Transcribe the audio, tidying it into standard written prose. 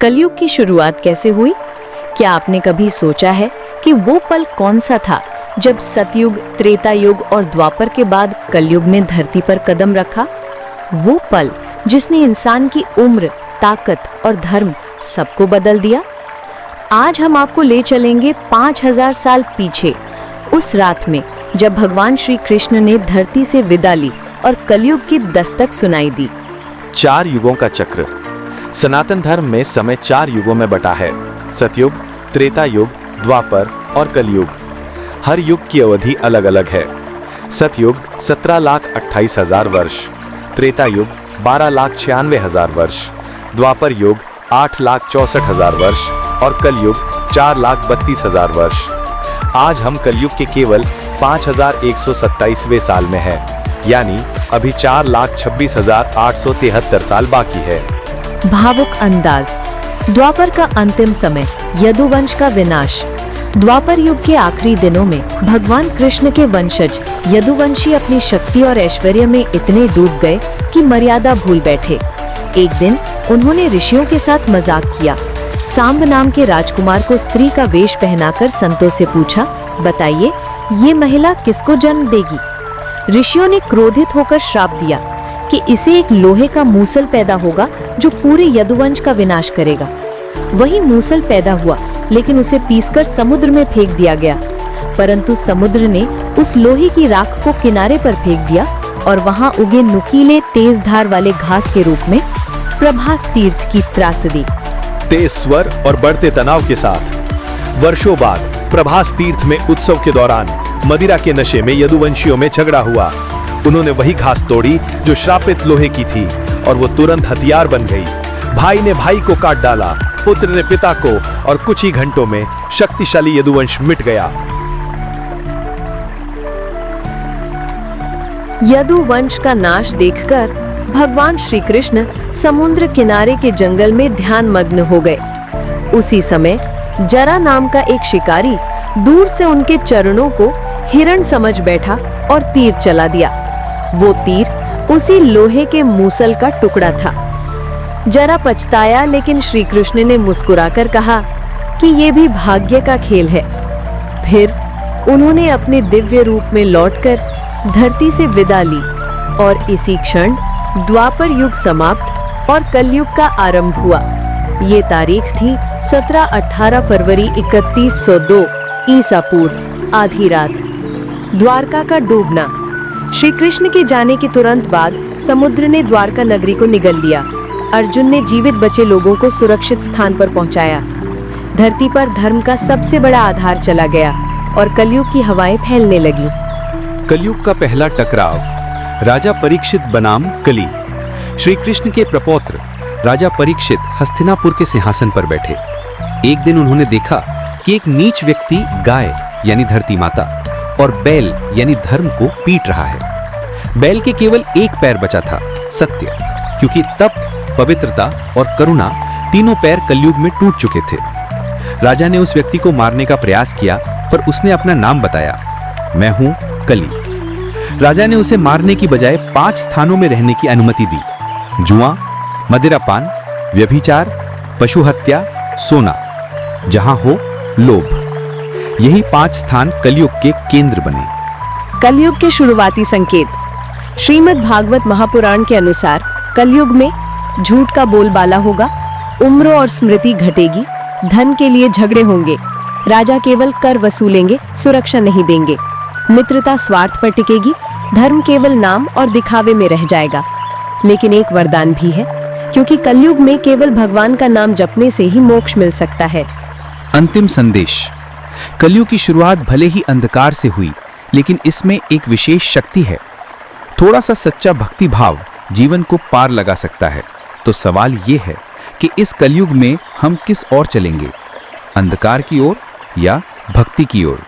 कलयुग की शुरुआत कैसे हुई? क्या आपने कभी सोचा है कि वो पल कौन सा था जब सतयुग, त्रेता युग और द्वापर के बाद कलयुग ने धरती पर कदम रखा? वो पल जिसने इंसान की उम्र, ताकत और धर्म सबको बदल दिया। आज हम आपको ले चलेंगे 5000 साल पीछे, उस रात में जब भगवान श्री कृष्ण ने धरती से विदा ली और कलयुग की दस्तक सुनाई दी। 4 युगों का चक्र। सनातन धर्म में समय 4 युगों में बटा है: सतयुग, त्रेता युग, द्वापर और कलयुग। हर युग की अवधि अलग अलग है। सतयुग 17,28,000 वर्ष, त्रेता युग 12,96,000 वर्ष, द्वापर युग 8,64,000 वर्ष और कलयुग 4,32,000 वर्ष। आज हम कलयुग के केवल 5,127वें साल में हैं, यानी अभी 4,26,873 साल बाकी है। भावुक अंदाज। द्वापर का अंतिम समय, यदुवंश का विनाश। द्वापर युग के आखिरी दिनों में भगवान कृष्ण के वंशज यदुवंशी अपनी शक्ति और ऐश्वर्य में इतने डूब गए कि मर्यादा भूल बैठे। एक दिन उन्होंने ऋषियों के साथ मजाक किया। सांब नाम के राजकुमार को स्त्री का वेश पहनाकर संतों से पूछा, बताइए ये महिला किसको जन्म देगी? ऋषियों ने क्रोधित होकर श्राप दिया कि इसे एक लोहे का मूसल पैदा होगा जो पूरे यदुवंश का विनाश करेगा। वही मूसल पैदा हुआ, लेकिन उसे पीसकर समुद्र में फेंक दिया गया। परंतु समुद्र ने उस लोहे की राख को किनारे पर फेंक दिया और वहां उगे नुकीले तेज धार वाले घास के रूप में प्रभास तीर्थ की त्रासदी। तेज स्वर और बढ़ते तनाव के साथ वर्षों बाद प्रभास तीर्थ में उत्सव के दौरान मदिरा के नशे में यदुवंशियों में झगड़ा हुआ। उन्होंने वही घास तोड़ी जो श्रापित लोहे की थी और वो तुरंत हथियार बन गई। भाई ने भाई को काट डाला, पुत्र ने पिता को, और कुछ ही घंटों में शक्तिशाली यदुवंश मिट गया। यदुवंश का नाश देखकर भगवान श्री कृष्ण समुद्र किनारे के जंगल में ध्यान मग्न हो गए। उसी समय जरा नाम का एक शिकारी दूर से उनके चरणों को हिरण समझ बैठा और तीर चला दिया। वो तीर उसी लोहे के मूसल का टुकड़ा था। जरा पछताया, लेकिन श्री कृष्ण ने मुस्कुराकर कहा कि ये भी भाग्य का खेल है। फिर उन्होंने अपने दिव्य रूप में लौटकर धरती से विदा ली और इसी क्षण द्वापर युग समाप्त और कलयुग का आरंभ हुआ। ये तारीख थी 17-18 फरवरी 3102 ईसा पूर्व, आधी रात। द्वारका का डूबना। श्री कृष्ण के जाने के तुरंत बाद समुद्र ने द्वारका नगरी को निगल लिया। अर्जुन ने जीवित बचे लोगों को सुरक्षित स्थान पर पहुंचाया। धरती पर धर्म का सबसे बड़ा आधार चला गया और कलयुग की हवाएं फैलने लगी। कलयुग का पहला टकराव। राजा परीक्षित बनाम कली। श्री कृष्ण के प्रपौत्र राजा परीक्षित हस्तिनापुर के सिंहासन पर बैठे। एक दिन उन्होंने देखा कि एक नीच व्यक्ति गाय यानी धरती माता और बैल यानी धर्म को पीट रहा है। बैल के केवल एक पैर बचा था, सत्य, क्योंकि तप, पवित्रता और करुणा तीनों पैर कलयुग में टूट चुके थे। राजा ने उस व्यक्ति को मारने का प्रयास किया, पर उसने अपना नाम बताया, मैं हूं कली। राजा ने उसे मारने की बजाय 5 स्थानों में रहने की अनुमति दी: जुआ, मदिरापान, व्यभिचार, पशु हत्या, सोना, जहां हो लोभ। यही 5 स्थान कलयुग के केंद्र बने। कलयुग के शुरुआती संकेत। श्रीमद् भागवत महापुराण के अनुसार कलयुग में झूठ का बोलबाला होगा, उम्र और स्मृति घटेगी, धन के लिए झगड़े होंगे, राजा केवल कर वसूलेंगे, सुरक्षा नहीं देंगे, मित्रता स्वार्थ पर टिकेगी, धर्म केवल नाम और दिखावे में रह जाएगा। लेकिन एक वरदान भी है, क्योंकि कलयुग में केवल भगवान का नाम जपने से ही मोक्ष मिल सकता है। अंतिम संदेश। कलयुग की शुरुआत भले ही अंधकार से हुई, लेकिन इसमें एक विशेष शक्ति है। थोड़ा सा सच्चा भक्ति भाव जीवन को पार लगा सकता है। तो सवाल ये है कि इस कलयुग में हम किस ओर चलेंगे, अंधकार की ओर या भक्ति की ओर?